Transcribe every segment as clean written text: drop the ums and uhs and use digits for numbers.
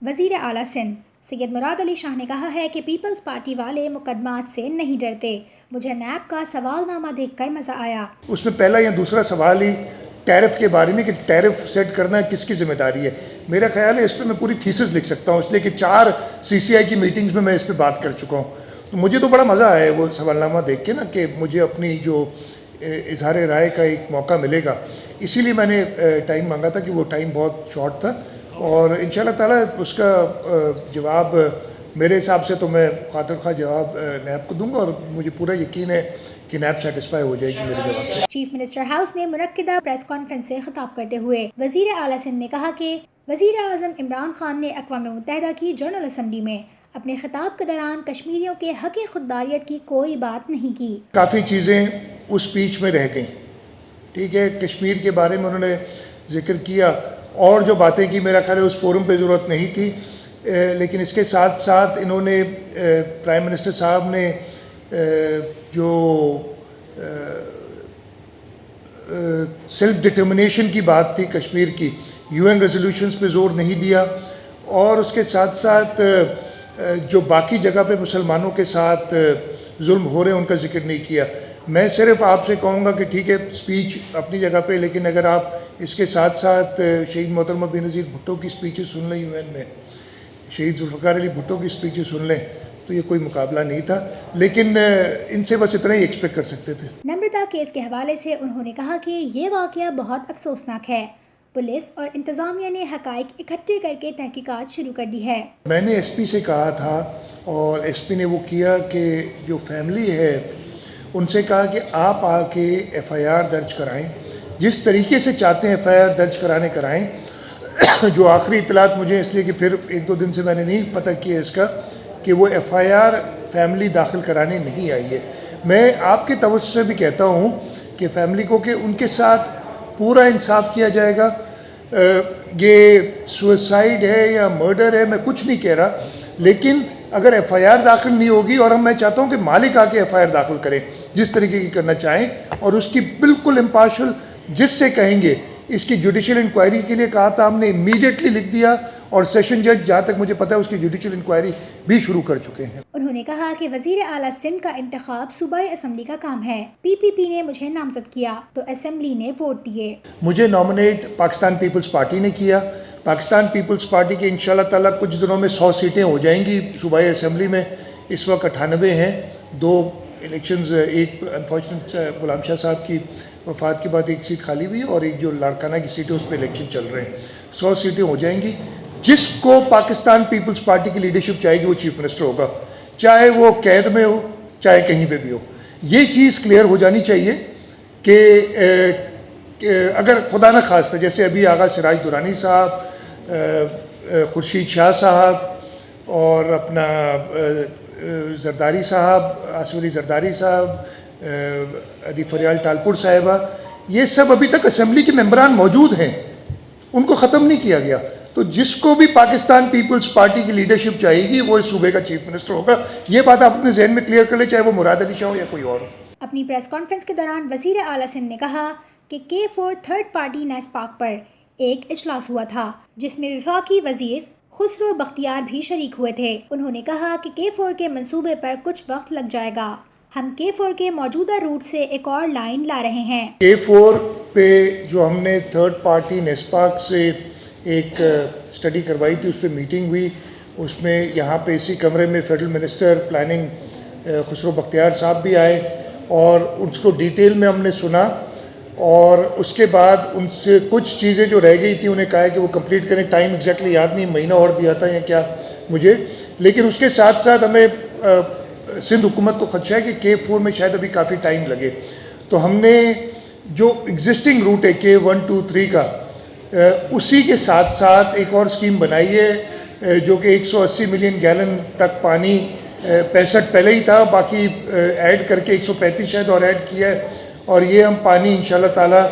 وزیر اعلیٰ سندھ سید مراد علی شاہ نے کہا ہے کہ پیپلز پارٹی والے مقدمات سے نہیں ڈرتے. مجھے نیب کا سوال نامہ دیکھ کر مزہ آیا. اس میں پہلا یا دوسرا سوال ہی ٹیرف کے بارے میں کہ ٹیرف سیٹ کرنا کس کی ذمہ داری ہے. میرا خیال ہے اس پہ میں پوری تھیسس لکھ سکتا ہوں، اس لیے کہ 4 CCI کی میٹنگز میں اس پہ بات کر چکا ہوں. تو مجھے تو بڑا مزہ آیا وہ سوال نامہ دیکھ کے نا، کہ مجھے اپنی جو اظہار رائے کا ایک موقع ملے گا. اسی لیے میں نے ٹائم مانگا تھا کہ وہ ٹائم بہت شارٹ تھا، اور انشاءاللہ تعالیٰ اس کا جواب میرے حساب سے تو میں خاطر خواہ جواب نیب کو دوں گا، اور مجھے پورا یقین ہے کہ نیب سیٹسفائی ہو جائے گی میرے جواب سے. چیف منسٹر ہاؤس میں منعقدہ پریس کانفرنس سے خطاب کرتے ہوئے وزیر اعلیٰ سندھ نے کہا کہ وزیر اعظم عمران خان نے اقوام متحدہ کی جنرل اسمبلی میں اپنے خطاب کے دوران کشمیریوں کے حق خودداریت کی کوئی بات نہیں کی. کافی چیزیں اس سپیچ میں رہ گئیں، ٹھیک ہے، کشمیر کے بارے میں انہوں نے ذکر کیا، اور جو باتیں کی میرا خیال ہے اس فورم پہ ضرورت نہیں تھی. لیکن اس کے ساتھ ساتھ انہوں نے پرائم منسٹر صاحب نے جو سیلف ڈٹرمنیشن کی بات تھی کشمیر کی، UN ریزولوشنز پہ زور نہیں دیا، اور اس کے ساتھ ساتھ جو باقی جگہ پہ مسلمانوں کے ساتھ ظلم ہو رہے ہیں ان کا ذکر نہیں کیا. میں صرف آپ سے کہوں گا کہ ٹھیک ہے سپیچ اپنی جگہ پہ، لیکن اگر آپ اس کے ساتھ ساتھ شہید محترمہ بینظیر بھٹو کی سپیچیں سن لیں، UN میں شہید ذوالفقار علی بھٹو کی سپیچیں سن لیں، تو یہ کوئی مقابلہ نہیں تھا. لیکن ان سے بس اتنا ہی ایکسپیکٹ کر سکتے تھے. نمرتا کیس کے حوالے سے انہوں نے کہا کہ یہ واقعہ بہت افسوسناک ہے. پولیس اور انتظامیہ نے حقائق اکٹھے کر کے تحقیقات شروع کر دی ہے. میں نے SP سے کہا تھا، اور SP نے وہ کیا کہ جو فیملی ہے ان سے کہا کہ آپ آ کے FIR درج کرائیں، جس طریقے سے چاہتے ہیں FIR درج کرائیں. جو آخری اطلاعات مجھے، اس لیے کہ پھر 1-2 دن سے میں نے نہیں پتہ کیا اس کا، کہ وہ FIR فیملی داخل کرانے نہیں آئی ہے. میں آپ کے توجہ سے بھی کہتا ہوں کہ فیملی کو کہ ان کے ساتھ پورا انصاف کیا جائے گا. یہ سوئسائڈ ہے یا مرڈر ہے میں کچھ نہیں کہہ رہا، لیکن اگر FIR داخل نہیں ہوگی، اور میں چاہتا ہوں کہ مالک آ کے FIR داخل کرے جس طریقے کی کرنا چاہیں، اور اس کی بالکل امپارشل جس سے کہیں گے. اس کی جوڈیشل انکوائری کے لیے کہا تھا ہم نے، امیڈیٹلی لکھ دیا، اور سیشن جج جہاں تک مجھے پتا ہے اس کی جوڈیشل انکوائری بھی شروع کر چکے ہیں. انہوں نے کہا کہ وزیر اعلیٰ سندھ کا انتخاب صوبائی اسمبلی کا کام ہے. PPP نے مجھے نامزد کیا تو اسمبلی نے ووٹ دیے. مجھے نامنیٹ پاکستان پیپلز پارٹی نے کیا. پاکستان پیپلز پارٹی کے انشاءاللہ تعالیٰ کچھ دنوں میں 100 سیٹیں ہو جائیں گی صوبائی اسمبلی میں. اس وقت 98 ہیں. 2 الیکشنز، ایک انفارچونیٹ غلام شاہ صاحب کی وفات کے بعد ایک سیٹ خالی ہوئی، اور ایک جو لاڑکانہ کی سیٹ ہے اس پہ الیکشن چل رہے ہیں. 100 سیٹیں ہو جائیں گی. جس کو پاکستان پیپلز پارٹی کی لیڈرشپ چاہے گی وہ چیف منسٹر ہوگا، چاہے وہ قید میں ہو چاہے کہیں پہ بھی ہو. یہ چیز کلیئر ہو جانی چاہیے کہ اگر خدا نہ خواستہ جیسے ابھی آغا سراج درانی صاحب، خورشید شاہ صاحب، اور اپنا زرداری صاحب، آصف علی زرداری صاحب، ادی فریال ٹالپور صاحبہ، یہ سب ابھی تک اسمبلی کے ممبران موجود ہیں، ان کو ختم نہیں کیا گیا. تو جس کو بھی پاکستان پیپلز پارٹی کی لیڈرشپ چاہیے گی وہ اس صوبے کا چیف منسٹر ہوگا. یہ بات آپ اپنے ذہن میں کلیئر کر لیں، چاہے وہ مراد علی شاہ ہو یا کوئی اور ہو. اپنی پریس کانفرنس کے دوران وزیر اعلیٰ سندھ نے کہا کہ K4 تھرڈ پارٹی نیسپاک پر ایک اجلاس ہوا تھا جس میں وفاقی وزیر خسرو بختیار بھی شریک ہوئے تھے. انہوں نے کہا کہ K4 کے منصوبے پر کچھ وقت لگ جائے گا. ہم K4 کے موجودہ روٹ سے ایک اور لائن لا رہے ہیں. K4 پہ جو ہم نے تھرڈ پارٹی نیسپاک سے ایک اسٹڈی کروائی تھی، اس پہ میٹنگ ہوئی. اس میں یہاں پہ اسی کمرے میں federal minister planning Khusro Bakhtiar صاحب بھی آئے، اور اس کو ڈیٹیل میں ہم نے سنا، اور اس کے بعد ان سے کچھ چیزیں جو رہ گئی تھیں انہیں کہا کہ وہ کمپلیٹ کریں. ٹائم ایگزیکٹلی یاد نہیں، مہینہ اور دیا تھا یا کیا مجھے. لیکن اس کے ساتھ ساتھ ہمیں سندھ حکومت کو خدشہ ہے کہ K4 میں شاید ابھی کافی ٹائم لگے. تو ہم نے جو ایگزسٹنگ روٹ ہے K1 2 3 کا، اسی کے ساتھ ساتھ ایک اور اسکیم بنائی ہے جو کہ 180 ملین گیلن تک پانی، 65 پہلے ہی تھا، باقی ایڈ کر کے 135 شاید اور ایڈ کیا ہے. اور یہ ہم پانی انشاءاللہ تعالیٰ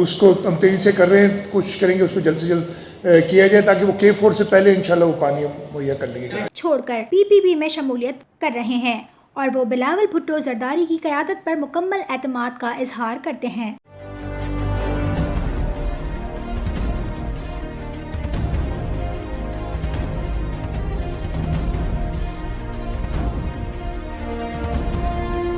اس کو ہم تیزی سے کر رہے ہیں، کوشش کریں گے اس کو جلد سے جلد کیا جائے تاکہ وہ K4 سے پہلے انشاءاللہ وہ پانی مہیا کر لیں گے. چھوڑ کر PPP میں شمولیت کر رہے ہیں، اور وہ بلاول بھٹو زرداری کی قیادت پر مکمل اعتماد کا اظہار کرتے ہیں.